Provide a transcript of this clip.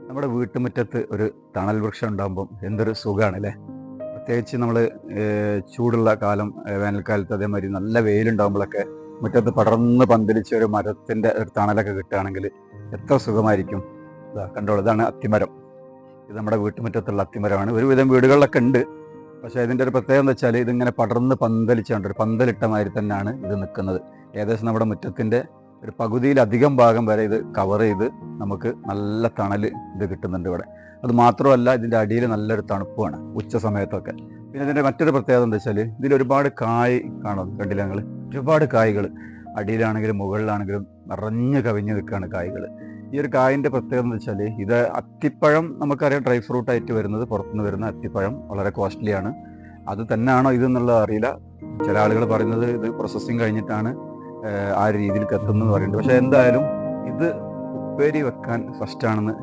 നമ്മുടെ വീട്ടുമുറ്റത്ത് ഒരു തണൽ വൃക്ഷം ഉണ്ടാകുമ്പം എന്തൊരു സുഖമാണ് അല്ലേ. പ്രത്യേകിച്ച് നമ്മൾ ചൂടുള്ള കാലം, വേനൽക്കാലത്ത് അതേമാതിരി നല്ല വെയിലുണ്ടാകുമ്പോഴൊക്കെ മുറ്റത്ത് പടർന്ന് പന്തലിച്ച ഒരു മരത്തിൻ്റെ ഒരു തണലൊക്കെ കിട്ടുകയാണെങ്കിൽ എത്ര സുഖമായിരിക്കും. ഇതാ കണ്ടോളൂ, ഇതാണ് അത്തിമരം. ഇത് നമ്മുടെ വീട്ടുമുറ്റത്തുള്ള അത്തിമരമാണ്. ഒരുവിധം വീടുകളിലൊക്കെ ഉണ്ട്. പക്ഷേ ഇതിൻ്റെ ഒരു പ്രത്യേകത എന്ന് വെച്ചാൽ ഇതിങ്ങനെ പടർന്ന് പന്തലിച്ചുകൊണ്ട് ഒരു പന്തലിട്ട മാതിരി തന്നെയാണ് ഇത് നിൽക്കുന്നത്. ഏകദേശം നമ്മുടെ മുറ്റത്തിൻ്റെ ഒരു പകുതിയിലധികം ഭാഗം വരെ ഇത് കവർ ചെയ്ത് നമുക്ക് നല്ല തണൽ ഇത് കിട്ടുന്നുണ്ട് ഇവിടെ. അത് മാത്രമല്ല, ഇതിൻ്റെ അടിയിൽ നല്ലൊരു തണുപ്പുമാണ് ഉച്ച സമയത്തൊക്കെ. പിന്നെ ഇതിൻ്റെ മറ്റൊരു പ്രത്യേകത എന്താ വെച്ചാൽ ഇതിൽ ഒരുപാട് കായ് കാണും. കണ്ടില്ല ഞങ്ങൾ? ഒരുപാട് കായ്കൾ അടിയിലാണെങ്കിലും മുകളിലാണെങ്കിലും നിറഞ്ഞു കവിഞ്ഞ് നിൽക്കുകയാണ് കായ്കൾ. ഈ ഒരു കായിൻ്റെ പ്രത്യേകത എന്ന് വെച്ചാൽ ഇത് അത്തിപ്പഴം, നമുക്കറിയാം ഡ്രൈ ഫ്രൂട്ടായിട്ട് വരുന്നത്, പുറത്തുനിന്ന് വരുന്ന അത്തിപ്പഴം വളരെ കോസ്റ്റ്ലിയാണ്. അത് തന്നെയാണോ ഇതെന്നുള്ളത് അറിയില്ല. ചില ആളുകൾ പറയുന്നത് ഇത് പ്രോസസ്സിങ് കഴിഞ്ഞിട്ടാണ് ആ രീതിയിൽ എത്തുന്നു പറയുന്നുണ്ട്. പക്ഷേ എന്തായാലും ഇത് ഉപ്പേരി വെക്കാൻ ഫസ്റ്റാണെന്ന്